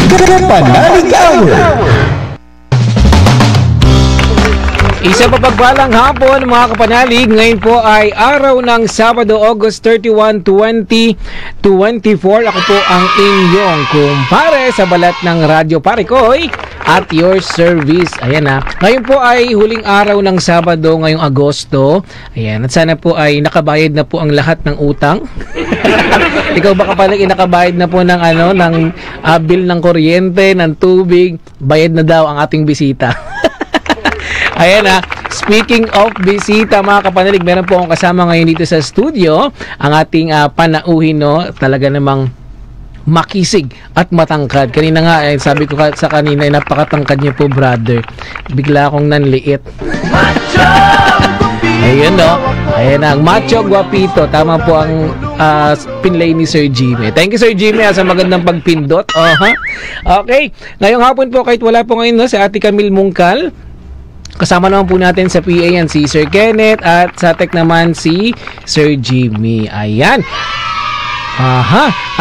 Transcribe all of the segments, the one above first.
Kapanalig Hour. Isa pa pagbalang hapon mga kapanalig, ngayon po ay araw ng Sabado, August 31, 2024. Ako po ang inyong kumpare sa balat ng Radyo Parikoy at your service. Ayan na. Ngayon po ay huling araw ng Sabado ngayong Agosto. Ayan. At sana po ay nakabayad na po ang lahat ng utang. Ikaw ba kapanalig, nakabayad na po ng bill ng kuryente, ng tubig, bayad na daw ang ating bisita. Ayan na, speaking of bisita mga kapanalig, meron po akong kasama ngayon dito sa studio, ang ating panauhin, no? Talaga namang makisig at matangkad. Kanina nga, sabi ko sa kanina, napakatangkad niyo po, brother. Bigla akong nanliit. Ayun, no? Ayan na, macho guapito. Tama po ang pinlay ni Sir Jimmy. Thank you, Sir Jimmy, sa magandang pagpindot. Okay, ngayong hapon po, kahit wala po ngayon, no, si Ate Camille Mungkal, kasama naman po natin sa PA yan si Sir Kenneth at sa tech naman si Sir Jimmy. Ayan.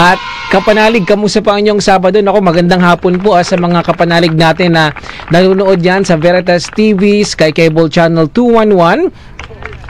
At kapanalig, kamusta pa ang inyong Sabado? Ako, magandang hapon po sa mga kapanalig natin na nanonood yan sa Veritas TV, Sky Cable Channel 211.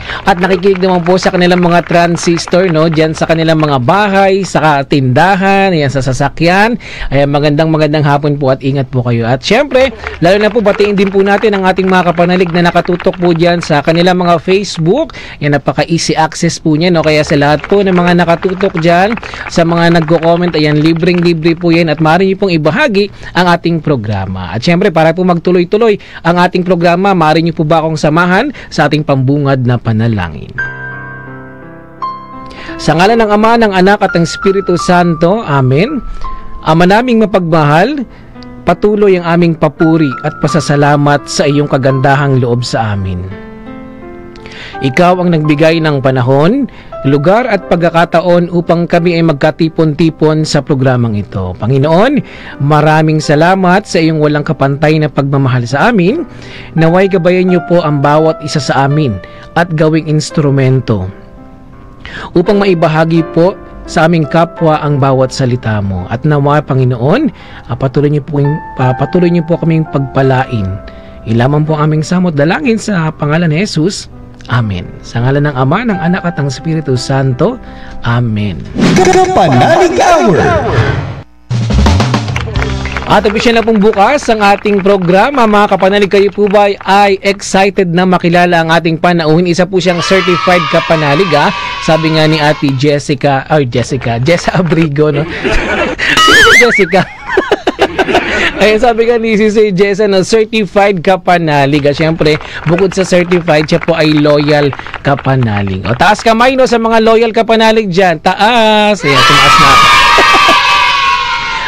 At nakikinig naman po sa kanilang mga transistor, no, diyan sa kanilang mga bahay, sa tindahan, ayan, sa sasakyan. Ayan, magandang hapon po at ingat po kayo. At syempre, lalo na po batiin din po natin ang ating mga kapanalig na nakatutok po diyan sa kanilang mga Facebook. Yan, napaka-easy access po niyan, no. Kaya sa lahat po ng mga nakatutok diyan, sa mga nagko-comment, ayan, libreng-libre po yan at maaari niyo pong ibahagi ang ating programa. At syempre, para po magtuloy-tuloy ang ating programa, maaari niyo po ba akong samahan sa ating pambungad na panalangin. Sa ngalan ng Ama, ng Anak at ng Espiritu Santo, Amen. Ama naming mapagmahal, patuloy ang aming papuri at pasasalamat sa iyong kagandahang loob sa amin. Ikaw ang nagbigay ng panahon, lugar at pagkakataon upang kami ay magkatipon-tipon sa programang ito. Panginoon, maraming salamat sa iyong walang kapantay na pagmamahal sa amin. Naway gabayan niyo po ang bawat isa sa amin at gawing instrumento upang maibahagi po sa aming kapwa ang bawat salita mo. At nawa, Panginoon, patuloy niyo po kaming pagpalain. Ilaman po ang aming samot dalangin sa pangalan ni Jesus. Amen. Sa ngalan ng Ama, ng Anak at ng Espiritu Santo. Amen. Kapanalig Hour. At opisyal na pong bukas ang ating programa, mga kapanalig. Kayo po ba ay excited na makilala ang ating panauhin? Isa po siyang certified kapanalig, sabi nga ni Ate Jessica Abrigo, no? Jessica. Ayun, sabi nga ni si Jessa, no, certified kapanalig. Siyempre, bukod sa certified, siya po ay loyal kapanalig. O, taas kamay, no, sa mga loyal kapanalig dyan. Taas. Ayan, tumaas na.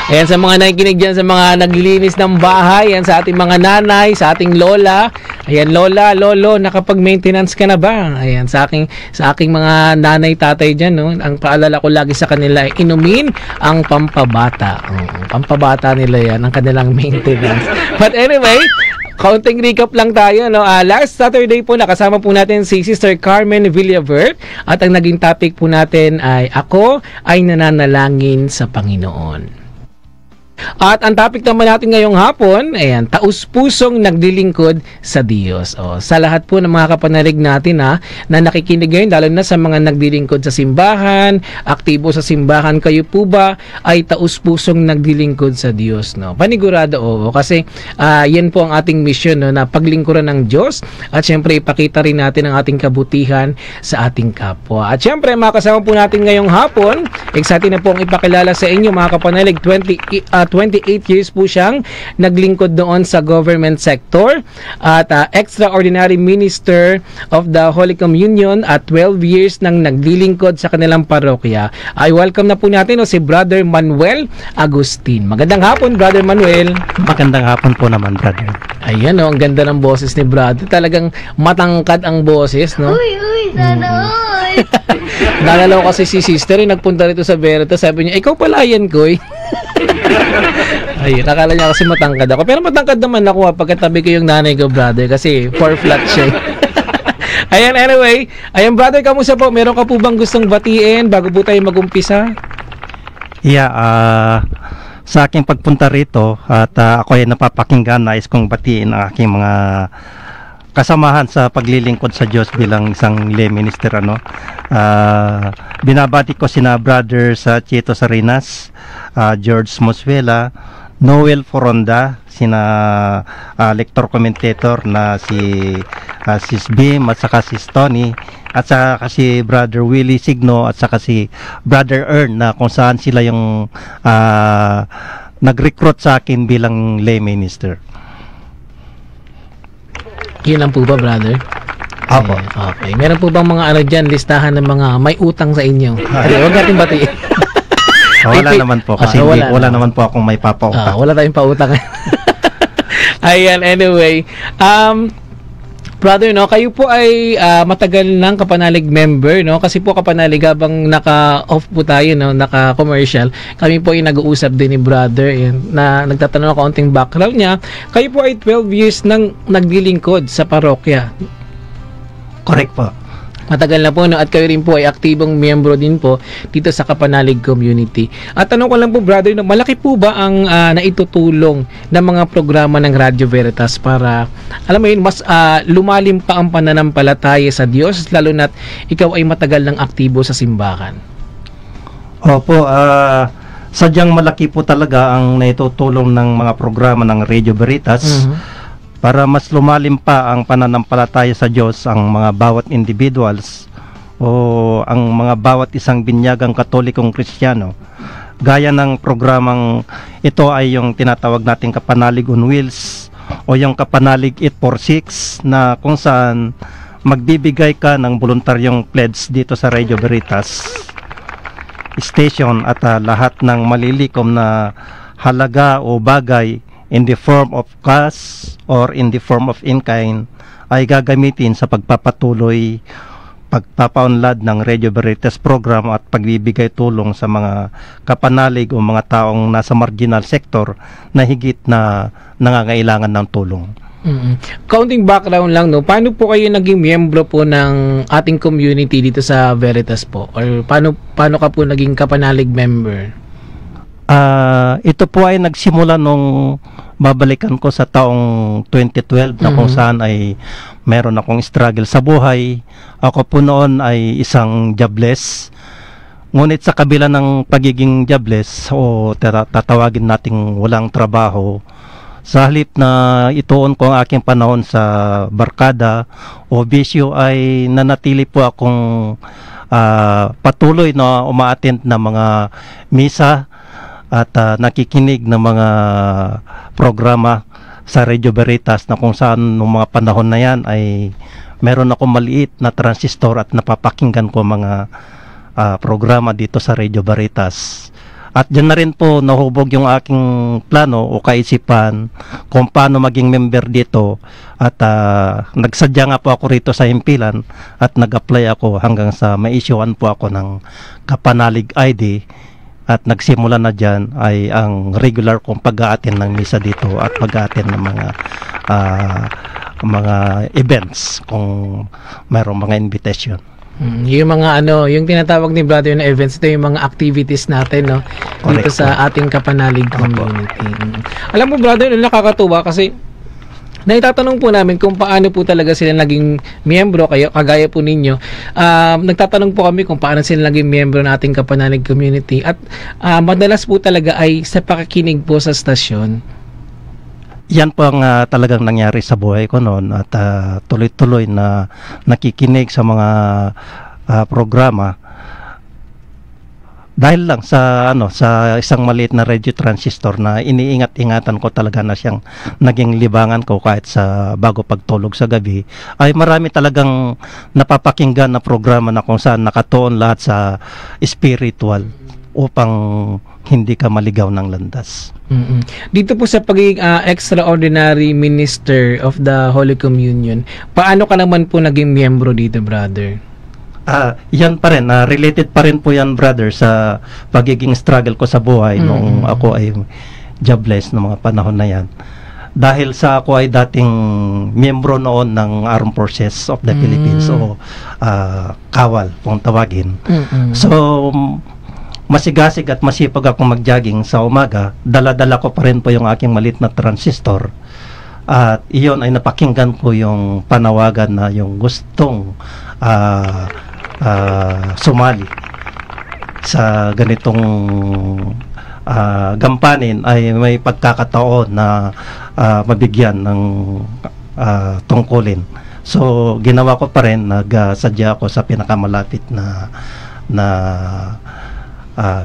Ayan, sa mga nakikinig dyan, sa mga naglilinis ng bahay, ayan, sa ating mga nanay, sa ating lola. Ayan, lola, lolo, nakapag-maintenance ka na ba? Ayan, sa aking mga nanay, tatay dyan, no, ang paalala ko lagi sa kanila, inumin ang pampabata. Pampabata nila yan, ang kanilang maintenance. But anyway, kaunting recap lang tayo, no? Last Saturday po, nakasama po natin si Sister Carmen Villavert at ang naging topic po natin ay Ako ay nananalangin sa Panginoon. At ang topic naman natin ngayong hapon, ayan, taus-pusong naglilingkod sa Diyos. O, sa lahat po ng mga kapanalig natin na nakikinig ngayon, lalo na sa mga naglilingkod sa simbahan, aktibo sa simbahan, kayo po ba ay taus-pusong naglilingkod sa Diyos? No? Panigurado, kasi yan po ang ating mission, no, na paglingkuran ng Diyos at syempre ipakita rin natin ang ating kabutihan sa ating kapwa. At syempre, mga kasama po natin ngayong hapon, excited na po ang ipakilala sa inyo, mga kapanalig. 28 years po siyang naglingkod doon sa government sector at extraordinary minister of the Holy Communion at 12 years nang naglilingkod sa kanilang parokya. Ay welcome na po natin si Brother Manuel Agustin. Magandang hapon, Brother Manuel. Magandang hapon po naman, brother. Ayan, ang ganda ng boses ni Brother. Talagang matangkad ang boses, no? Uy, sana all. Nalala ko kasi si sister nagpunta rito sa Veritas, sabi niya, ikaw pala yan, Koy. Ay, nakala niya kasi matangkad ako. Pero matangkad naman ako pagkatabi ko yung nanay ko, brother, kasi 4 flat siya. Ayan, anyway. Ayan, brother, kamusta po? Meron ka po bang gustong batiin bago po tayo mag-umpisa? Yeah, sa aking pagpunta rito at ako ay napapakinggan, nais kong batiin ang aking mga kasamahan sa paglilingkod sa Diyos bilang isang lay minister. Binabati ko sina Brother sa Chito Sarinas, George Mosvela, Noel Foronda, sina lector commentator na si Sis Bim at saka si Tony, at saka si Brother Willie Signo at saka si Brother Ern, na kung saan sila yung nag-recruit sa akin bilang lay minister. Yun lang po ba, brother? Apo. Okay. Meron po bang mga dyan, listahan ng mga may utang sa inyo? Huwag natin batiin. Wala naman po kasi wala naman po akong may papautang. Wala tayong pautang. Ayan, anyway. Brother, kayo po ay matagal ng Kapanalig member, kasi po Kapanalig, habang naka-off po tayo, naka-commercial, kami po ay nag-uusap din ni brother, na nagtatanong ako konting background niya. Kayo po ay 12 years nang naglilingkod sa parokya. Correct po. Matagal na po, at kayo rin po ay aktibong miyembro din po dito sa Kapanalig community. At tanong ko lang po, brother, malaki po ba ang naitutulong ng mga programa ng Radio Veritas para, alam mo yun, mas lumalim pa ang pananampalataya sa Diyos, lalo na't ikaw ay matagal ng aktibo sa simbahan? Opo, sadyang malaki po talaga ang naitutulong ng mga programa ng Radio Veritas. Para mas lumalim pa ang pananampalataya sa Diyos ang mga bawat individuals o ang mga bawat isang binyagang Katolikong Kristiyano. Gaya ng programang ito ay yung tinatawag nating Kapanalig on Wheels o yung Kapanalig 846, na kung saan magbibigay ka ng voluntaryong pledge dito sa Radio Veritas station, at lahat ng malilikom na halaga o bagay in the form of cash or in the form of in-kind ay gagamitin sa pagpapatuloy, pagpapaunlad ng Radio Veritas program at pagbibigay tulong sa mga kapanalig o mga taong nasa marginal sector na higit na nangangailangan ng tulong. Counting background lang, paano po kayo naging miyembro po ng ating community dito sa Veritas po? Or paano ka po naging Kapanalig member? Ito po ay nagsimula nung babalikan ko sa taong 2012, na kung saan ay meron akong struggle sa buhay. Ako po noon ay isang jobless. Ngunit sa kabila ng pagiging jobless o tatawagin nating walang trabaho, sa halip na ituon ko ang aking panahon sa barkada o bisyo, ay nanatili po akong patuloy na umaattend na mga misa at nakikinig ng mga programa sa Radio Veritas, na kung saan nung mga panahon na yan ay meron ako maliit na transistor at napapakinggan ko mga programa dito sa Radio Veritas. At dyan na rin po nahubog yung aking plano o kaisipan kung paano maging member dito, at nagsadya nga po ako rito sa Himpilan at nag-apply ako hanggang sa ma-issuean po ako ng Kapanalig ID. At nagsimula na dyan ay ang regular kong pag-a-attend ng misa dito at pag-a-attend ng mga events kung mayroong mga invitation. Yung mga yung tinatawag ni brother na events, ito yung mga activities natin, dito sa ating Kapanalig community. Alam mo, brother, nakakatuwa kasi naitatanong po namin kung paano po talaga sila naging miyembro, kayo, kagaya po ninyo. Nagtatanong po kami kung paano sila naging miyembro ng ating Kapanalig community, at madalas po talaga ay sa pakikinig po sa stasyon. Yan po ang talagang nangyari sa buhay ko noon, at tuloy-tuloy na nakikinig sa mga programa dahil lang sa sa isang maliit na radio transistor na iniingat-ingatan ko talaga na siyang naging libangan ko kahit sa bago pagtulog sa gabi. Ay marami talagang napapakinggan na programa na kung saan nakatuon lahat sa spiritual upang hindi ka maligaw ng landas. Dito po sa pagiging extraordinary minister of the Holy Communion, paano ka naman po naging miyembro dito, brother? Yan pa rin, related pa rin po yan, brother, sa pagiging struggle ko sa buhay nung ako ay jobless noong mga panahon na yan. Dahil sa ako ay dating miyembro noon ng Armed Forces of the Philippines o kawal kung tawagin. So masigasig at masipag akong mag-jogging sa umaga, dala-dala ko pa rin po yung aking maliit na transistor. At iyon ay napakinggan ko yung panawagan na yung gustong sumali sa ganitong gampanin ay may pagkakataon na mabigyan ng tungkulin. So ginawa ko pa rin, nagsadya ako sa pinakamalapit na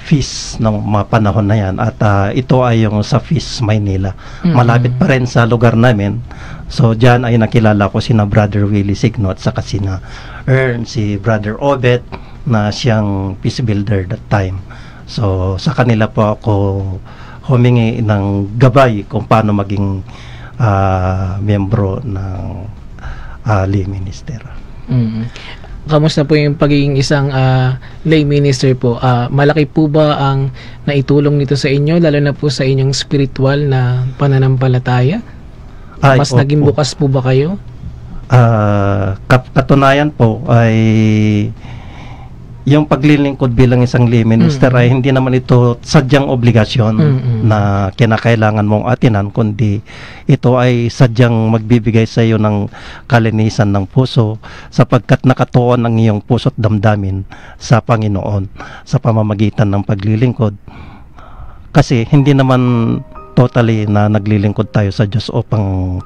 fees ng mga panahon na yan, at ito ay yung sa fees Maynila. Malapit pa rin sa lugar namin. So dyan ay nakilala ko sina Brother Willie Signo at saka sina si Brother Obet na siyang peace builder that time. So sa kanila po ako humingi ng gabay kung paano maging miyembro ng lay minister. Kamusta po yung pagiging isang lay minister po? Malaki po ba ang naitulong nito sa inyo, lalo na po sa inyong spiritual na pananampalataya? Mas naging bukas po ba kayo? Katunayan po ay yung paglilingkod bilang isang lay minister ay hindi naman ito sadyang obligasyon na kinakailangan mong atinan, kundi ito ay sadyang magbibigay sa iyo ng kalinisan ng puso, sapagkat nakatuon ang iyong puso't damdamin sa Panginoon sa pamamagitan ng paglilingkod. Kasi hindi naman totally na naglilingkod tayo sa Diyos upang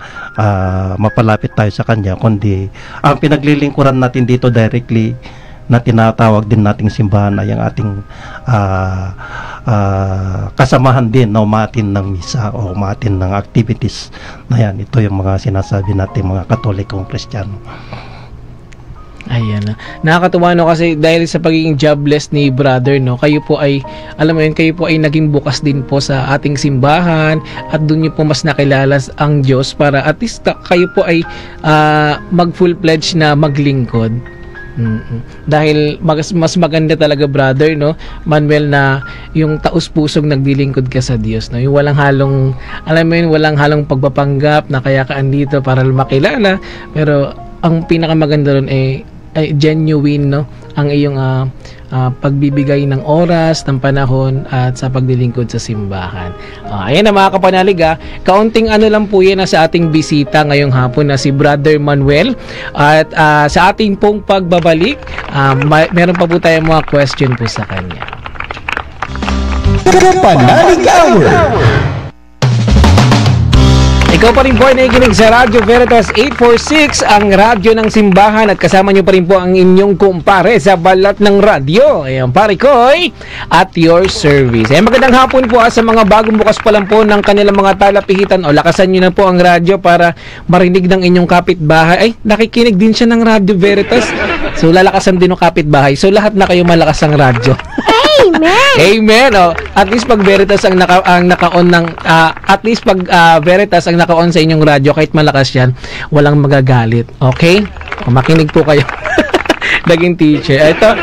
mapalapit tayo sa Kanya, kundi ang pinaglilingkuran natin dito directly na tinatawag din nating simbahan ay ang ating kasamahan din na umatin ng misa o umatin ng activities na yan. Ito yung mga sinasabi natin mga Katolikong Kristiyano. Ayan. Nakakatuwa no, kasi dahil sa pagiging jobless ni brother, no, kayo po ay, alam mo yun, kayo po ay naging bukas din po sa ating simbahan, at doon niyo po mas nakilala ang Diyos para at least kayo po ay mag full pledge na maglingkod. Dahil mas maganda talaga, brother, no, Manuel, na yung taus-pusong naglilingkod ka sa Diyos, no, yung walang halong, alam mo yun, walang halong pagpapanggap na kaya ka andito para makilala, pero ang pinakamaganda ron ay genuine, no, ang iyong pagbibigay ng oras, ng panahon at sa paglilingkod sa simbahan. Ayan na mga kapanalig, kaunting ano lang po yan sa ating bisita ngayong hapon na si Brother Manuel, at sa ating pong pagbabalik, meron pa po tayong mga question po sa kanya. Kapanalig Hour. Ikaw pa rin po ay nakikinig sa Radyo Veritas 846, ang radyo ng simbahan, at kasama nyo pa rin po ang inyong kumpare sa balat ng radyo. Ayan, pare Koy, at your service. Ayan, magandang hapon po sa mga bagong bukas pa lang po ng kanilang mga talapihitan, o lakasan nyo na po ang radyo para marinig ng inyong kapitbahay. Ay, nakikinig din siya ng Radyo Veritas. So, lalakasan din ng kapitbahay. So, lahat na kayo malakas ang radyo. Amen! Amen! Oh, at least pag Veritas ang naka-on ng at least pag Veritas ang naka-on sa inyong radyo, kahit malakas yan, walang magagalit. Okay? Makinig po kayo. Naging teacher. Ito,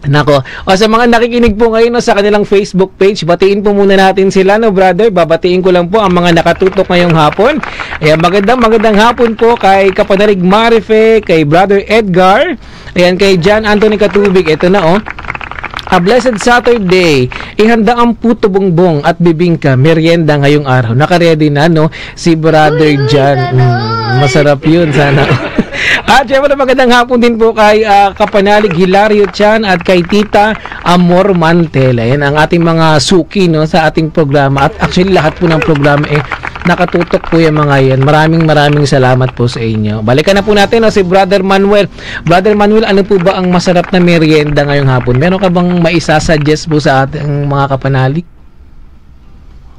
nako. O sa mga nakikinig po ngayon, no, sa kanilang Facebook page, batiin po muna natin sila, no, brother. Babatiin ko lang po ang mga nakatutok ngayong hapon. Ayan, magandang hapon po kay Kapanalig Marife, kay Brother Edgar, ayan, kay John Anthony Katubig. Ito na, oh. A blessed Saturday. Ihanda ang puto bongbong at bibingka merienda ngayong araw. Naka-ready na, no, si Brother John. Masarap yun, sana. At syempre magandang hapon din po kay Kapanalig Hilario Chan at kay Tita Amor Mantel. Ayan ang ating mga suki, no, sa ating programa. At actually lahat po ng programa nakatutok po yung mga yan. Maraming salamat po sa inyo. Balikan na po natin, no, si Brother Manuel. Brother Manuel, ano po ba ang masarap na merienda ngayong hapon? Meron ka bang maisasuggest po sa ating mga kapanalig?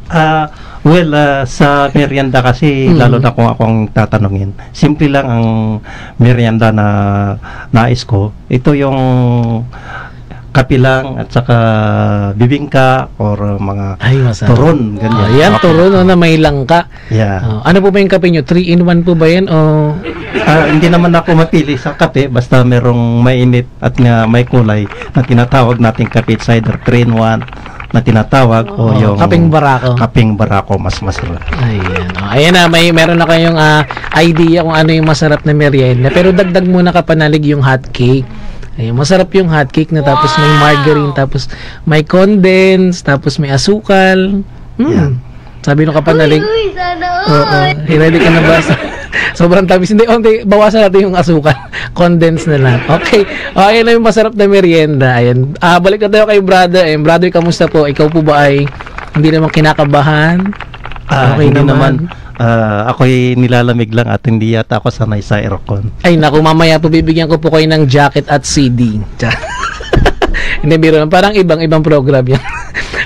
Sa merienda kasi, lalo na kung akong tatanungin, simple lang ang merienda na nais ko. Ito yung kapilang at saka bibingka or mga turon, ganyan. Yan, turon, na may langka. Yeah. Ano po ba yung kape nyo? 3-in-1 po ba yan? Hindi naman ako mapili sa kape, basta merong mainit at may kulay na tinatawag nating kape. It's either 3-in-1 na tinatawag o yung kaping barako, mas masarap. Ayan na, meron na kayong idea kung ano yung masarap na merienda, pero dagdag muna kapanalig yung hot cake. Ayun, masarap yung hotcake na tapos may margarine, tapos may condense, tapos may asukal. Sabi nung kapanalig. Uy, sana Oo. all. Ready ka na ba? Sobrang tamis. Hindi, bawasan natin yung asukal. Condense na lang. Okay. Ayun na yung masarap na merienda. Ayan. Balik na tayo kay brother. Ayun, brother, kamusta po? Ikaw po ba ay hindi naman kinakabahan? Okay hindi naman. Ako'y nilalamig lang at hindi yata ako sanay sa aircon. Ay, naku, mamaya po bibigyan ko po kayo ng jacket at CD. Hindi, biro lang. Parang ibang program yan.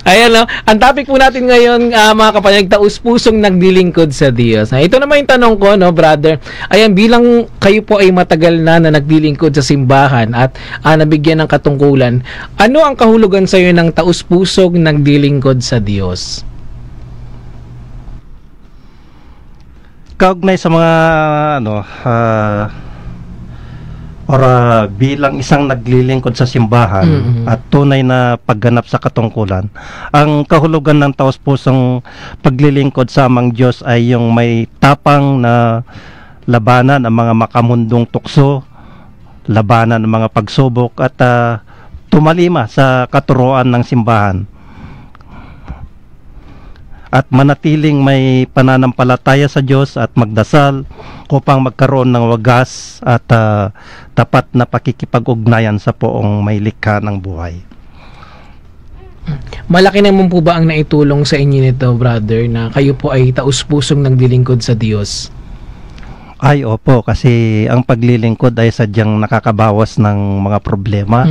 Ayan, no? Ang topic po natin ngayon, mga kapanyag, taus-pusong nagdilingkod sa Diyos. Ito naman yung tanong ko, no, brother. Ayan, bilang kayo po ay matagal na nagdilingkod sa simbahan at nabigyan ng katungkulan, ano ang kahulugan sa iyo ng taus-pusong nagdilingkod sa Diyos? Kaugnay sa mga bilang isang naglilingkod sa simbahan at tunay na pagganap sa katungkulan, ang kahulugan ng taos-pusong paglilingkod sa amang Diyos ay yung may tapang na labanan ang mga makamundong tukso, labanan ang mga pagsubok at tumalima sa katuruan ng simbahan at manatiling may pananampalataya sa Diyos at magdasal upang magkaroon ng wagas at tapat na pakikipag-ugnayan sa poong may likha ng buhay. Malaki naman po ba ang naitulong sa inyo nito, brother, na kayo po ay taus-pusong nagdilingkod sa Diyos? Ay, opo, kasi ang paglilingkod ay sadyang nakakabawas ng mga problema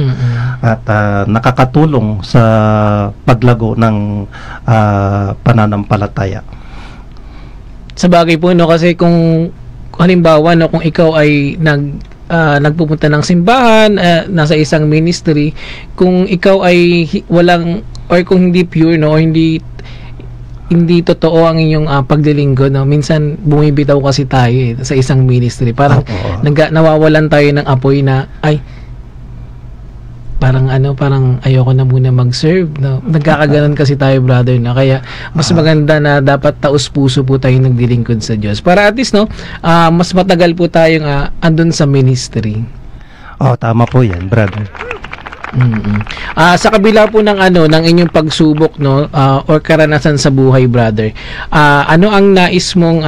at nakakatulong sa paglago ng pananampalataya. Sa bagay po, no, kasi kung halimbawa, no, kung ikaw ay nagpupunta ng simbahan, nasa isang ministry, kung ikaw ay walang, or kung hindi pure, no, o hindi totoo ang inyong paglilingkod, no? Minsan bumibitaw kasi tayo sa isang ministry. Parang nawawalan tayo ng apoy na parang ayoko na muna mag-serve, no? Nagkakaganon kasi tayo, brother, na kaya mas maganda na dapat taus-puso po tayo nagdilingkod sa Diyos. Para at least, no, mas matagal po tayong andun sa ministry. Tama po 'yan, brother. Sa kabila po ng ng inyong pagsubok, no, or karanasan sa buhay, brother, ano ang nais mong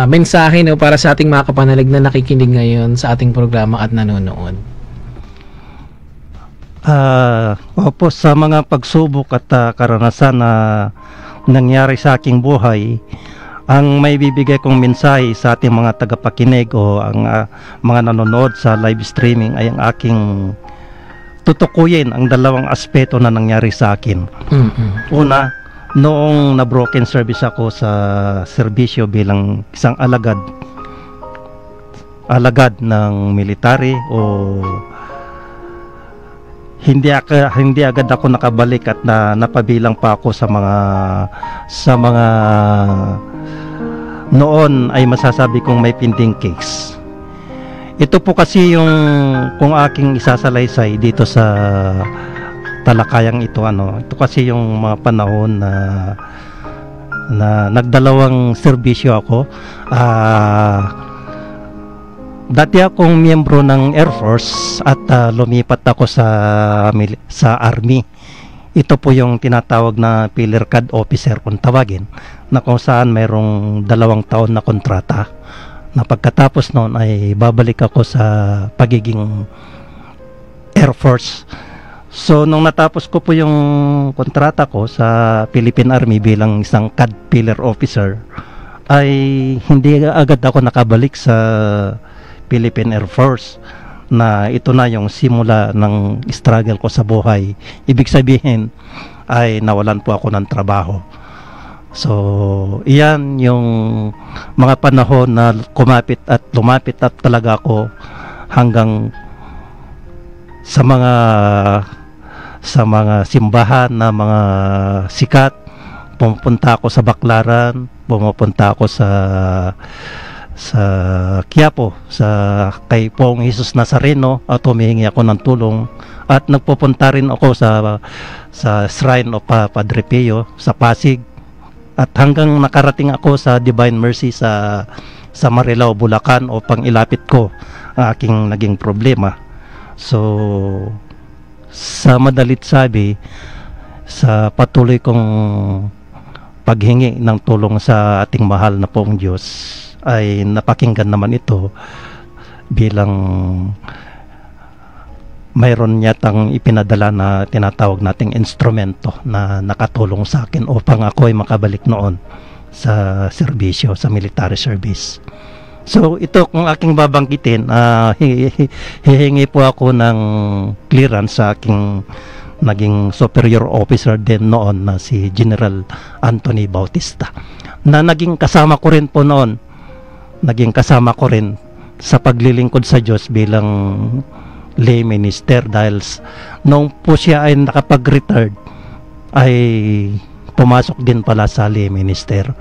mensahe, no, para sa ating mga kapanalig na nakikinig ngayon sa ating programa at nanonood? Opo, sa mga pagsubok at karanasan na nangyari sa aking buhay, ang may bibigay kong mensahe sa ating mga tagapakinig o ang mga nanonood sa live streaming ay ang aking tutukuyin ang dalawang aspeto na nangyari sa akin. Una, noong na-broken service ako sa serbisyo bilang isang alagad ng military, o hindi agad ako nakabalik at napabilang pa ako sa mga noon ay masasabi kong may pending case. Ito po kasi yung kung aking isasalaysay dito sa talakayang ito, ito kasi yung mga panahon na nagdalawang serbisyo ako. Dati akong miyembro ng Air Force at lumipat ako sa Army. Ito po yung tinatawag na Pillar Cad Officer kung tawagin, na kung saan mayroong 2 taon na kontrata. Na pagkatapos noon ay babalik ako sa pagiging Air Force. So nung natapos ko po yung kontrata ko sa Philippine Army bilang isang CAD Pillar Officer, ay hindi agad ako nakabalik sa Philippine Air Force, na ito na yung simula ng struggle ko sa buhay. Ibig sabihin ay nawalan po ako ng trabaho. So, iyan yung mga panahon na lumapit at talaga ako hanggang sa mga simbahan na mga sikat. Pumupunta ako sa Baclaran, pumupunta ako sa Quiapo, kay Poong Jesus Nazareno, at humihingi ako ng tulong, at nagpupunta rin ako sa Shrine of Padre Pio sa Pasig, at hanggang nakarating ako sa Divine Mercy sa Marilao, Bulacan, upang ilapit ko ang aking naging problema. So, sa madalit sabi, sa patuloy kong paghingi ng tulong sa ating mahal na pong Diyos, ay napakinggan naman ito bilang mayroon yatang ipinadala na tinatawag nating instrumento na nakatulong sa akin upang ako ay makabalik noon sa serbisyo, sa military service. So ito kung aking babanggitin, hihingi po ako ng clearance sa aking naging superior officer din noon na si General Anthony Bautista, na naging kasama ko rin sa paglilingkod sa Diyos bilang lay minister, dahil nung po siya ay nakapag-retired ay pumasok din pala sa lay minister.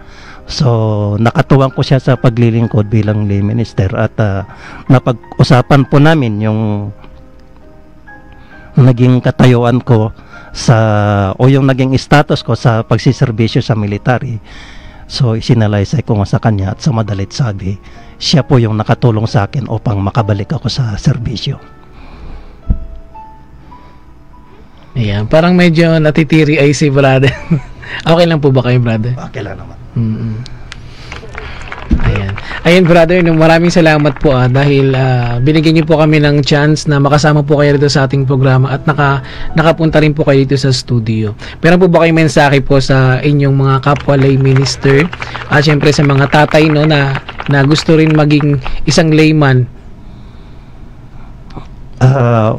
So nakatuwang ko siya sa paglilingkod bilang lay minister, at napag-usapan po namin yung naging katayuan ko o yung naging status ko sa pagsiservisyo sa military. So isinalaysay ko nga sa kanya, at sa madalit sabi, siya po yung nakatulong sa akin upang makabalik ako sa serbisyo. Ayan, parang medyo natitiri ay si brother. Okay lang po ba kayo, brother? Okay lang naman. Ayan brother, maraming salamat po dahil binigyan niyo po kami ng chance na makasama po kayo dito sa ating programa, at nakapunta rin po kayo dito sa studio. Pero po ba kayo mensahe po sa inyong mga kapwa lay minister, at syempre sa mga tatay na gusto rin maging isang layman?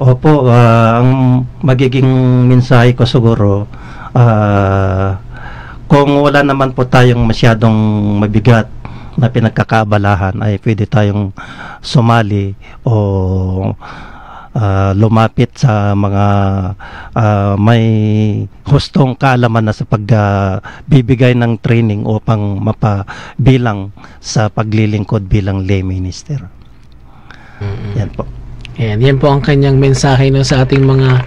Opo, ang magiging mensahe ko siguro, kung wala naman po tayong masyadong mabigat na pinagkakaabalahan, ay pwede tayong sumali o lumapit sa mga may hustong kaalaman na sa pagbibigay ng training upang mapabilang sa paglilingkod bilang lay minister. Yan po. Yan po ang kanyang mensahe sa ating mga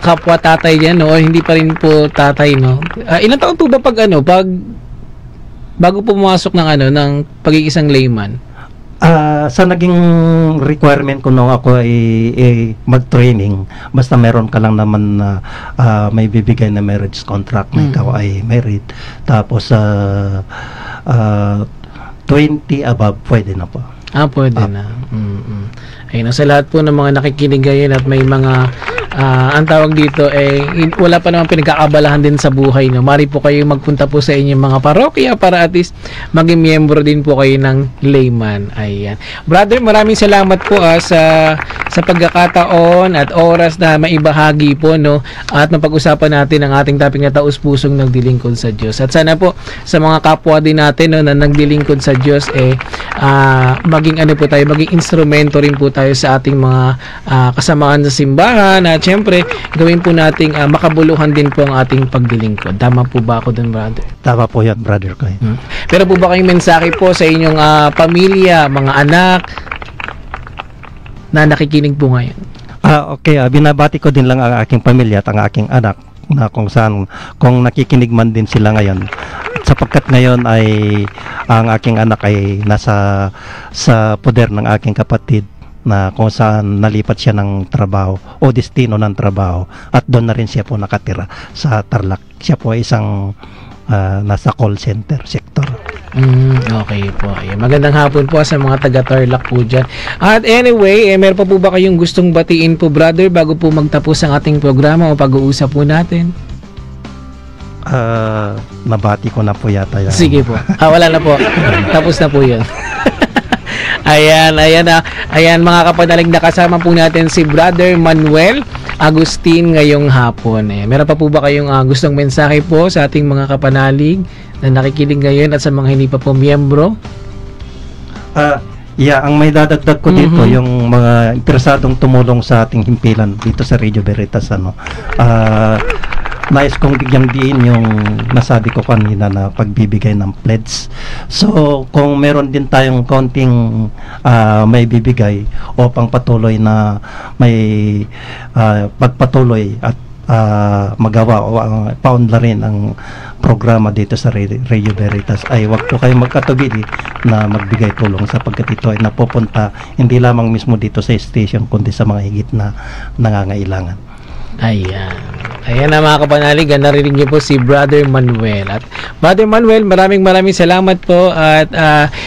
kapwa tatay diyan, o hindi pa rin po tatay, no. Ilang taon po ba bago po pumasok ng pag-iisang layman? Sa naging requirement ko nung ako ay mag-training, basta meron ka lang naman na may bibigay na marriage contract na ikaw ay married, tapos 20 above, pwede na po. Pwede na. Ayun, sa lahat po ng mga nakikinig ngayon at may mga ang tawag dito wala pa naman pinagkakabalahan din sa buhay, no. Mari po kayo magpunta po sa inyong mga parokya para at least maging miyembro din po kayo ng layman. Ayan. Brother, maraming salamat po sa pagkakataon at oras na maibahagi po, no, at mapag-usapan natin ang ating topic na taus-pusong nagdilingkod sa Diyos. At sana po sa mga kapwa din natin, no, na nagdilingkod sa Diyos, maging maging instrumento rin po tayo sa ating mga kasamaan sa simbahan, at syempre gawin po nating makabuluhan din po ang ating pagdilingkod. Tama po ba ako dun, brother? Tama po yan, brother ko. Pero po ba kayong mensahe po sa inyong pamilya, mga anak na nakikinig po ngayon? Okay, binabati ko din lang ang aking pamilya at ang aking anak, na kung nakikinig man din sila ngayon, sapagkat ngayon ay ang aking anak ay nasa sa poder ng aking kapatid, na kung saan nalipat siya ng trabaho o destino ng trabaho, at doon na rin siya po nakatira sa Tarlac. Siya po ay isang nasa call center sector. Okay po. Magandang hapon po sa mga taga-Tarlac po dyan. At anyway, meron pa po ba kayong gustong batiin po, brother, bago po magtapos ang ating programa o pag-uusap po natin? Nabati ko na po yata yan. Sige po. Wala na po. Tapos na po yun. Ayan mga kapanalig, na kasama po natin si Brother Manuel Agustin ngayong hapon. Meron pa po ba kayong gustong mensahe po sa ating mga kapanalig na nakikinig ngayon at sa mga hindi pa po miyembro? Ang may dadagdag ko dito, yung mga interesadong tumulong sa ating himpilan dito sa Radio Veritas, nais kong bigyang diin yung nasabi ko kanina na pagbibigay ng pledge. So kung meron din tayong konting may bibigay upang patuloy na may pagpatuloy at magawa o paunlarin ang programa dito sa Radio Veritas, ay wag po kayong magkatubili na magbigay tulong sapagkat ito ay napupunta hindi lamang mismo dito sa station kundi sa mga higit na nangangailangan. Ayan. Ayan na mga kapanalig, narinig niyo po si Brother Manuel. At Brother Manuel, maraming salamat po at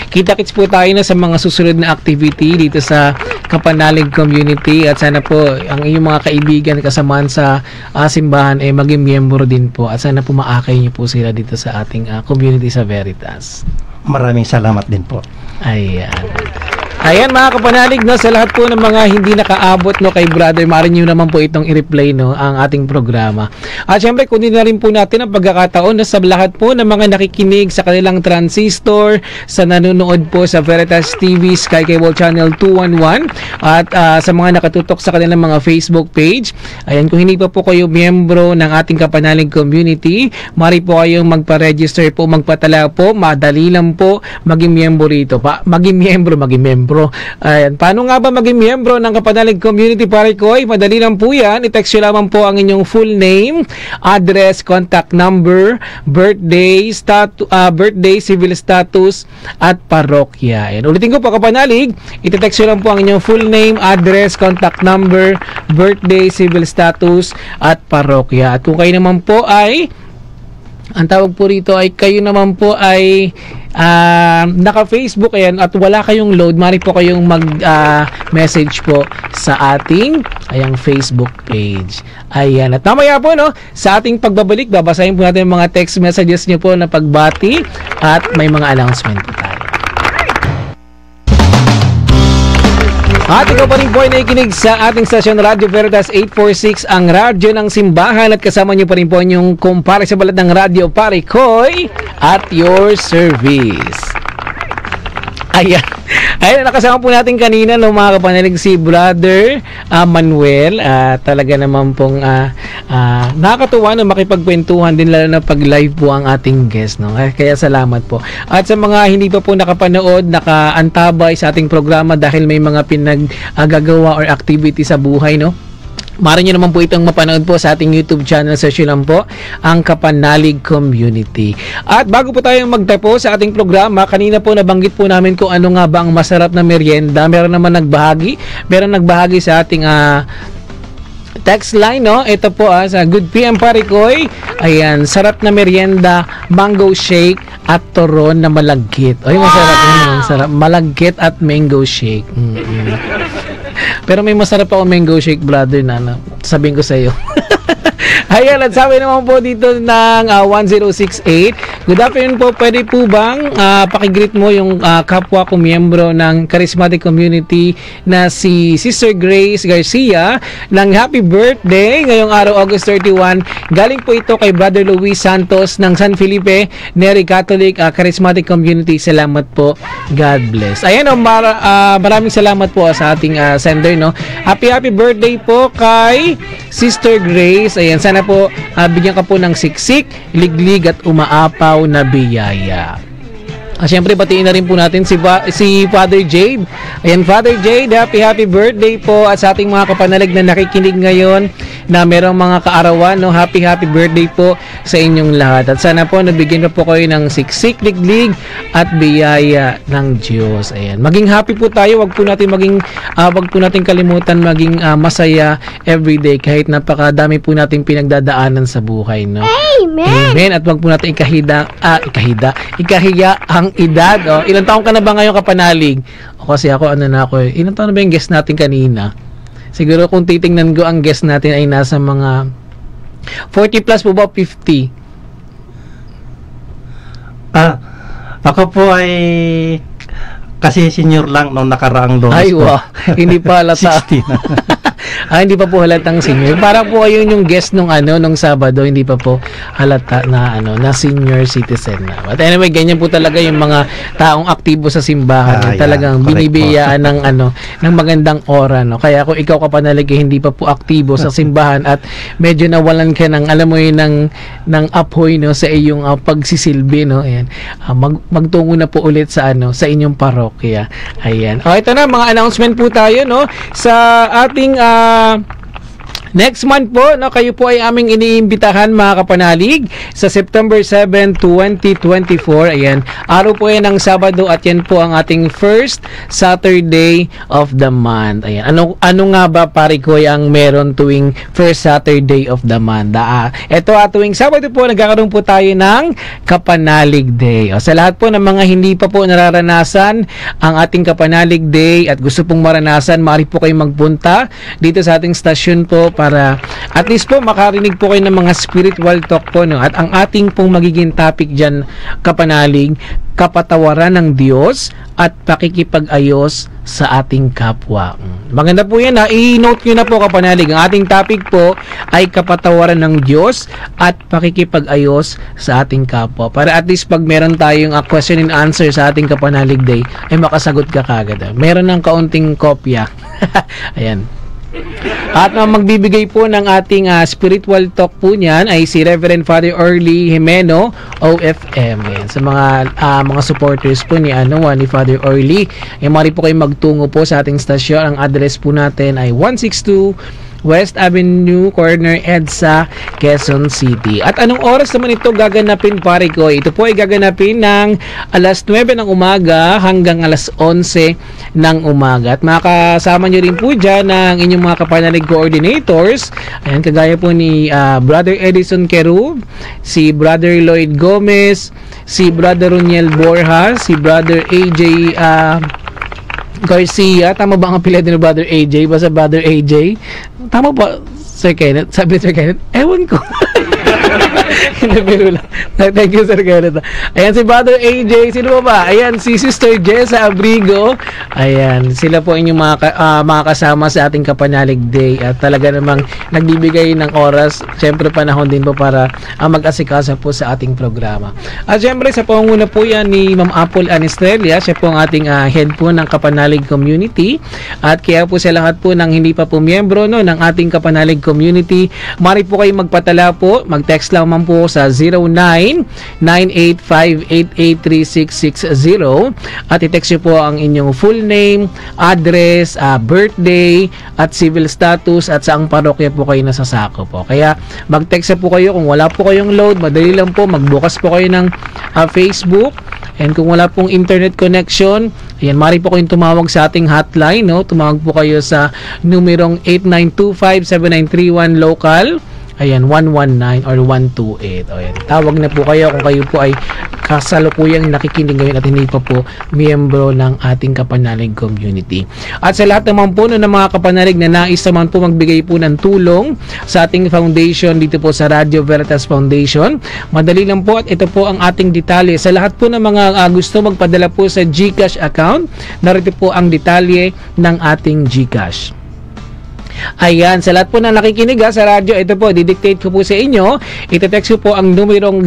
kita-kits po tayo na sa mga susunod na activity dito sa Kapanalig Community at sana po ang inyong mga kaibigan kasamaan sa simbahan ay maging miyembro din po at sana po maakay niyo po sila dito sa ating community sa Veritas. Maraming salamat din po. Ayan. Ayan mga kapanalig, no, sa lahat po ng mga hindi nakaabot no, kay Brother, maaari nyo naman po itong i-replay no, ang ating programa. At syempre, kunin na rin po natin ang pagkakataon na sa lahat po ng mga nakikinig sa kanilang transistor, sa nanonood po sa Veritas TV, Sky Cable Channel 211, at sa mga nakatutok sa kanilang mga Facebook page. Ayan, kung hindi pa po kayo miyembro ng ating Kapanalig Community, maaari po kayong magpa-register po, magpatala po, madali lang po maging miyembro rito. Maging miyembro. Ayan. Paano nga ba maging miyembro ng Kapanalig Community, pare koy? Madali lang po yan. I-text nyo lamang po ang inyong full name, address, contact number, birthday, civil status, at parokya. Ayan. Ulitin ko po, Kapanalig, i-text nyo lang po ang inyong full name, address, contact number, birthday, civil status, at parokya. At kung kayo naman po ay ang tawag po rito ay kayo naman po ay naka-Facebook ayan at wala kayong load, mari po kayong mag-message po sa ating Facebook page. Ayan. At mamaya po no, sa ating pagbabalik, babasahin po natin mga text messages nyo po na pagbati at may mga announcement po tayo. At ikaw pa rin po ay nakikinig sa ating stasyon Radio Veritas 846, ang radyo ng simbahan, at kasama nyo pa rin po yung kumpare sa balat ng radyo, Pare Koy, at your service. Ayan. Ayan, nakasama po natin kanina no, mga kapanalig, si Brother Manuel. Talaga naman pong nakakatuwa na makipagkwentuhan din, lalo na pag live po ang ating guest. No? Kaya salamat po. At sa mga hindi pa po nakapanood, nakaantabay sa ating programa dahil may mga pinaggagawa or activity sa buhay, no? Maaari nyo naman po itong mapanood po sa ating YouTube channel. Search lang po ang Kapanalig Community. At bago po tayong magtapo sa ating programa, kanina po nabanggit po namin kung ano nga ba ang masarap na merienda. Meron naman nagbahagi sa ating text line, no? Ito po sa Good PM Pare Koy. Ayan, sarap na merienda, mango shake at turon na malagkit. Ay, masarap yun. Sarap. Malagkit at mango shake. Pero may masarap ako mango shake, brother, na sabihin ko sa iyo. Ayan, at sabi naman po dito ng 1068, good afternoon po, pwede po bang pakigreet mo yung kapwa ko miyembro ng Charismatic Community na si Sister Grace Garcia ng happy birthday ngayong araw, August 31. Galing po ito kay Brother Luis Santos ng San Felipe, Neri Catholic Charismatic Community. Salamat po. God bless. Ayan, maraming salamat po sa ating sender, no? Happy birthday po kay Sister Grace. Ayan, sana po bigyan ka po ng siksik, liglig at umaapaw na biyaya. Siyempre, batiin na rin po natin si Father Jade. Ayan, Father Jade, happy birthday po. At sa ating mga kapanalig na nakikinig ngayon na merong mga kaarawan, no, happy birthday po sa inyong lahat. At sana po nabigyan po kayo ng siksik, liglig at biyaya ng Diyos. Ayan, maging happy po tayo. Wag po natin kalimutan maging masaya everyday kahit napakadami po nating pinagdadaanan sa buhay, no. Amen. Amen. At wag po natin ikahiya ang edad. Oh, ilang taon ka na ba ngayon, kapanalig? O kasi ako, ilang taon na ba yung guest natin kanina? Siguro kung titingnan ko, ang guest natin ay nasa mga 40 plus po ba, 50? Ako po ay kasi senior lang nung nakaraang Lunes. Ay, wow. Hindi pa halata. 60 hindi pa po halatang senior. Para po ayun yung guest nung Sabado, hindi pa po halata na na senior citizen na. But anyway, ganyan po talaga yung mga taong aktibo sa simbahan. Talagang binibiyaan ng magandang ora, no. Kaya kung ikaw, kapanalig, hindi pa po aktibo sa simbahan at medyo nawalan ka ng ng apoy, no, sa iyong pagsisilbi, no. Ayan. Magtungo na po ulit sa inyong parokya. Ayan. Ito na, mga announcement po tayo, no, sa ating Next month po, no, kayo po ay aming iniimbitahan mga kapanalig sa September 7, 2024. Ayan, araw po yan ng Sabado at yan po ang ating first Saturday of the month. Ayan, ano nga ba pare ko ang meron tuwing first Saturday of the month? Ito tuwing Sabado po nagkakaroon po tayo ng Kapanalig Day. Sa lahat po ng mga hindi pa po nararanasan ang ating Kapanalig Day at gusto pong maranasan, maaari po kayong magpunta dito sa ating stasyon po para at least po makarinig po kayo ng mga spiritual talk po, no? At ang ating pong magiging topic dyan, kapanalig, kapatawaran ng Diyos at pakikipag-ayos sa ating kapwa. Maganda po yan, i-note nyo na po kapanalig. Ang ating topic po ay kapatawaran ng Diyos at pakikipag-ayos sa ating kapwa. Para at least pag meron tayong question and answer sa ating Kapanalig Day, ay makasagot ka kagad. Meron ng kaunting kopya. Ayan. At magbibigay po ng ating spiritual talk po niyan ay si Reverend Father Orly Jimeno, OFM. Yan. Sa mga supporters po ni Father Orly, maaari po kayong magtungo po sa ating stasyon. Ang address po natin ay 162 West Avenue, corner EDSA, Quezon City. At anong oras naman ito gaganapin pare ko? Ito po ay gaganapin ng alas 9 ng umaga hanggang alas 11 ng umaga. At makakasama nyo rin po dyan ng inyong mga kapanalig coordinators. Ayan, kagaya po ni Brother Edison Kerub, si Brother Lloyd Gomez, si Brother Roniel Borja, si Brother AJ Garcia. Tama ba ang apelyido ni Brother AJ? Basta Brother AJ. Tama ba, Sir Kenneth? Sabi ni Sir Kenneth, ewan ko. Hinabiro lang. Thank you, Sir Kenneth. Ayan, si Brother AJ. Sino ba? Ayan, si Sister Jessa Abrigo. Ayan, sila po inyong mga kasama sa ating Kapanalig Day. At talaga namang nagbibigay ng oras. Siyempre, panahon din po para mag-asikasa po sa ating programa. At siyempre, sa pangunguna po yan ni Ma'am Apple Anistrella. Siya po ang ating head po ng Kapanalig Community. At kaya po sa lahat po ng hindi pa po miyembro ng ating Kapanalig Community, mari po kayo magpatala po. Mag-text lang man po sa 099858883660 at i-text nyo po ang inyong full name, address, birthday at civil status at saang parokya po kayo nasasako po. Kaya mag-text po kayo kung wala po kayong load, madali lang po, magbukas po kayo ng Facebook, and kung wala pong internet connection, ayan, mari po kayong tumawag sa ating hotline, no? Tumawag po kayo sa numerong 8925-7931 local. Ayan, 119 or 128. Ayan, tawag na po kayo kung kayo po ay kasalukuyang nakikinig ngayon at hindi pa po miyembro ng ating Kapanalig Community. At sa lahat naman po ng mga kapanalig na nais naman po magbigay po ng tulong sa ating foundation dito po sa Radio Veritas Foundation, madali lang po at ito po ang ating detalye. Sa lahat po ng mga gusto magpadala po sa GCash account, narito po ang detalye ng ating GCash. Ayan, sa lahat po na nakikinig sa radyo, ito po, didictate ko po sa inyo. Ito-text ko po ang numerong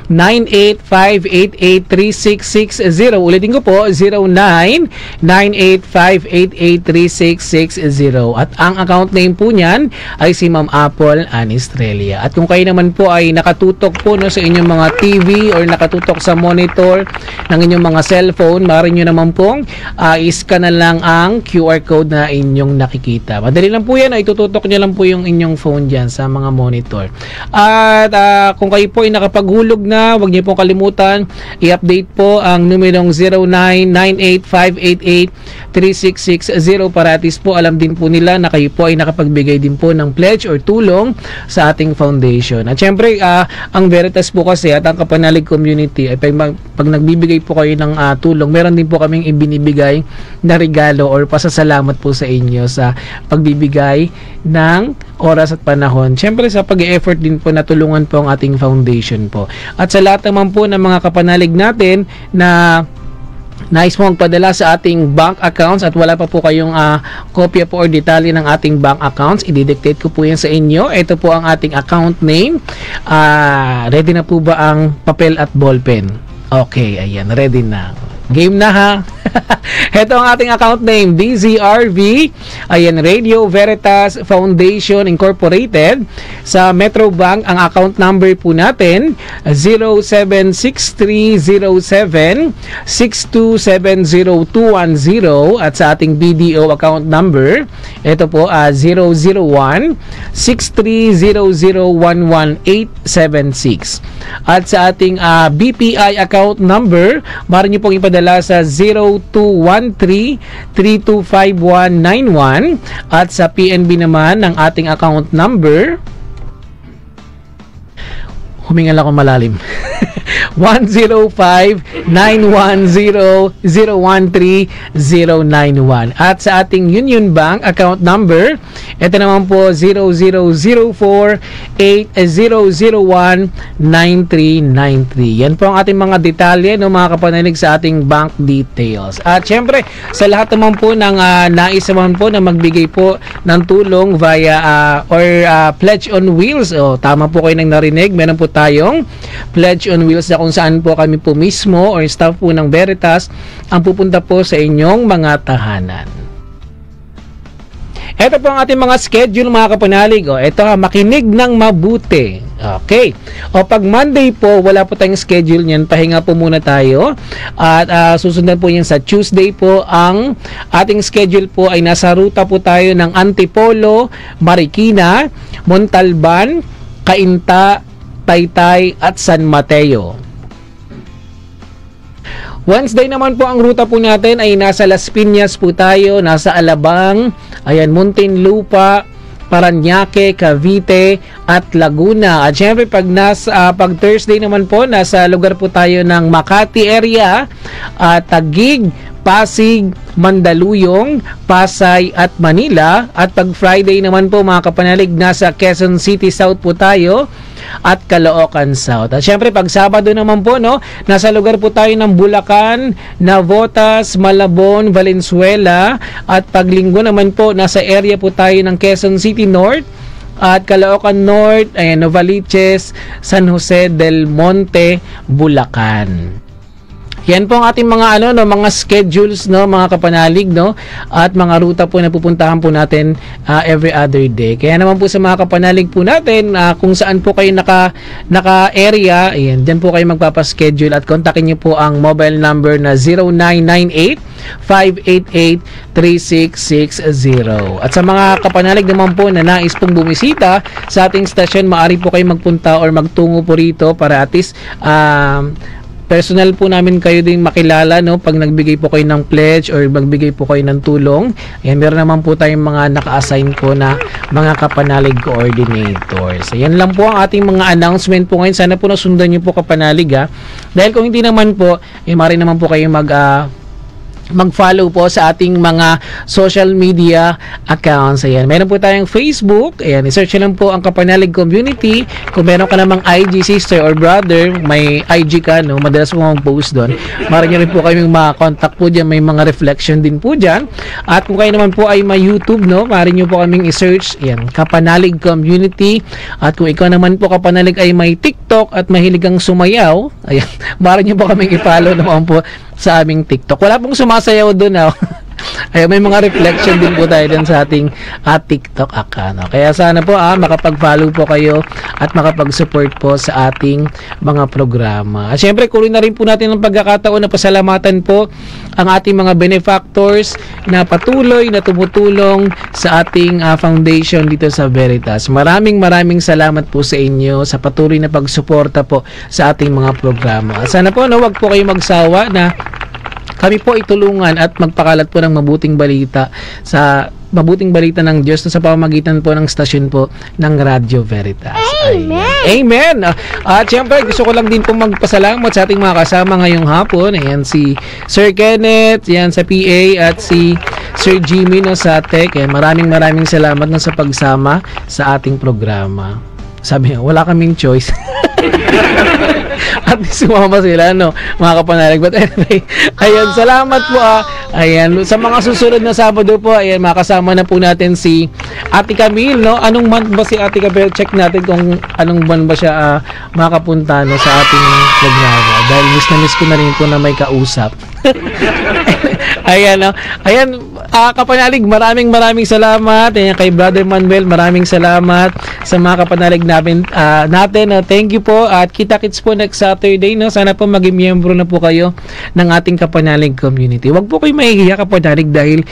0998588360. Ulitin ko po, 0998588360. At ang account name po niyan ay si Ma'am Apple Anistrella. At kung kayo naman po ay nakatutok po sa inyong mga TV or nakatutok sa monitor ng inyong mga cellphone, maaari nyo naman pong i-scan na lang ang QR code na inyong nakikita. Madali lang po yan, itututok nyo lang po yung inyong phone dyan sa mga monitor. At kung kayo po ay nakapaghulog na, huwag niyo pong kalimutan i-update po ang numerong 0998588360 para at least po alam din po nila na kayo po ay nakapagbigay din po ng pledge or tulong sa ating foundation. At syempre, ang Veritas po kasi at ang Kapanalig Community ay pag nagbibigay po kayo ng tulong, meron din po kaming ibinibigay na regalo or pasasalamat po sa inyo sa pagbibigay ng oras at panahon. Syempre sa pag-e-effort din po na tulungan po ang ating foundation po. At sa lahat naman po ng mga kapanalig natin na nais mo magpadala sa ating bank accounts at wala pa po kayong kopya po or detalye ng ating bank accounts, i-dictate ko po yan sa inyo. Ito po ang ating account name. Ready na po ba ang papel at ballpen? Okay, ayan, ready na. Game na ha. Ito ang ating account name, DZRV. Ayan, Radio Veritas Foundation Incorporated. Sa Metro Bank, ang account number po natin, 076307-6270210. At sa ating BDO account number, ito po, 001-630011876. At sa ating BPI account number, maaari nyo pong ipadala sa 0213-325191. At sa PNB naman, ang ating account number, humingal ako malalim, 105-910-013-091. At sa ating Union Bank account number, ito naman po 0004-8001-9393. Yan po ang ating mga detalye, no, mga kapanalig, sa ating bank details. At syempre, sa lahat naman po ng nais naman po na magbigay po ng tulong via Pledge on Wheels. Tama po kayo nang narinig. Meron po tayong Pledge on Wheels na kung saan po kami po mismo or staff po ng Veritas ang pupunta po sa inyong mga tahanan. Ito po ang ating mga schedule, mga kapanalig. Ito, makinig ng mabuti. Okay. Pag Monday po, wala po tayong schedule niyan. Pahinga po muna tayo. At susundan po yan sa Tuesday po. Ang ating schedule po ay nasa ruta po tayo ng Antipolo, Marikina, Montalban, Cainta, Taytay at San Mateo. Wednesday naman po ang ruta po natin ay nasa Las Piñas po tayo, nasa Alabang, ayan, Muntinlupa, Parañaque, Cavite at Laguna. At syempre pag Thursday naman po, nasa lugar po tayo ng Makati area, Taguig, Pasig, Mandaluyong, Pasay at Manila. At pag Friday naman po, mga kapanalig, nasa Quezon City South po tayo at Caloocan South. At syempre pag Sabado naman po, no, nasa lugar po tayo ng Bulacan, Navotas, Malabon, Valenzuela. At pag Linggo naman po, nasa area po tayo ng Quezon City North at Caloocan North, Novaliches, San Jose del Monte, Bulacan. Yan po ang ating mga mga schedules, no, mga kapanalig, no, at mga ruta po na pupuntahan po natin every other day. Kaya naman po sa mga kapanalig po natin, kung saan po kayo naka-area, ayan, diyan po kayo magpapaschedule at kontakin niyo po ang mobile number na 0998-588-3660. At sa mga kapanalig naman po na nais pong bumisita sa ating stasyon, maaari po kayo magpunta or magtungo po rito para at least personal po namin kayo din makilala, no, pag nagbigay po kayo ng pledge or magbigay po kayo ng tulong. Ayan, meron naman po tayong mga naka-assign po na mga kapanalig coordinators. Ayan lang po ang ating mga announcement po ngayon. Sana po nasundan nyo po, kapanalig, dahil kung hindi naman po, maaari naman po kayo mag-follow po sa ating mga social media accounts. Ayan, meron po tayong Facebook. Ayan, i-search lang po ang Kapanalig Community. Kung meron ka namang IG sister or brother, may IG ka, no, madalas po mag-post doon. Maaari nyo rin po kayong ma-contact po dyan. May mga reflection din po dyan. At kung kayo naman po ay may YouTube, no, maaari nyo po kaming i-search. Ayan, Kapanalig Community. At kung ikaw naman po, kapanalig, ay may TikTok at mahilig kang sumayaw, ayan, maaari nyo po kaming i-follow naman po sa aming TikTok. Wala pong sumasayaw doon, ay may mga reflection din po tayo dun sa ating TikTok account. Kaya sana po makapag-follow po kayo at makapag-support po sa ating mga programa. At syempre, kunin na rin po natin ang pagkakataon na pasalamatan po ang ating mga benefactors na patuloy na tumutulong sa ating foundation dito sa Veritas. Maraming salamat po sa inyo sa patuloy na pagsuporta po sa ating mga programa. At sana po, wag po kayo magsawa na kami po itulungan at magpakalat po ng mabuting balita ng Diyos na sa pamamagitan po ng stasyon po ng Radio Veritas. Amen! Amen! At syempre, gusto ko lang din po magpasalamat sa ating mga kasama ngayong hapon. Ayan, si Sir Kenneth, yan sa PA, at si Sir Jimmy, no, sa Tech. Ayan, maraming salamat na sa pagsama sa ating programa. Sabi niya, wala kaming choice. At sumama sila, no, mga kapanalig. But anyway, ayan, salamat po. Ayan, sa mga susunod na Sabado po, ayan, makasama na po natin si Ate Camille, no. Anong month ba si Ate Camille? Check natin kung anong month ba siya makapunta, no, sa ating programa. Dahil miss na miss ko na rin po na may kausap. Ayan, no? Ayan, kapanalig, maraming salamat. Ayan, kay Brother Manuel, maraming salamat sa mga kapanalig natin. Thank you po at kita-kits po next Saturday, no? Sana po maging miyembro na po kayo ng ating kapanalig community. Huwag po kayo mahihiya, kapanalig, dahil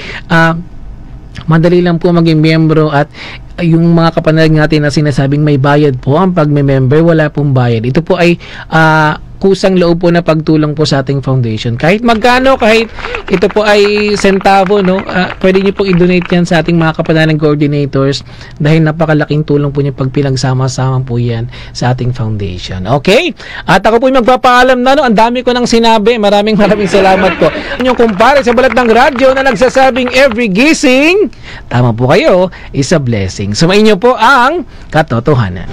madali lang po maging miyembro at yung mga kapanalig natin na sinasabing may bayad po ang pag-member, wala pong bayad. Ito po ay kusang loob po na pagtulong po sa ating foundation. Kahit magkano, kahit ito po ay sentavo, no, pwede niyo pong i-donate yan sa ating mga kapanalig coordinators dahil napakalaking tulong po niyo pag pinagsama-sama po yan sa ating foundation. Okay? At ako po yung magpapaalam na, no, ang dami ko nang sinabi. Maraming salamat po. Yung kumpare sa balat ng radyo na nagsasabing every gising, tama po kayo, is a blessing. Sumayin niyo po ang katotohanan.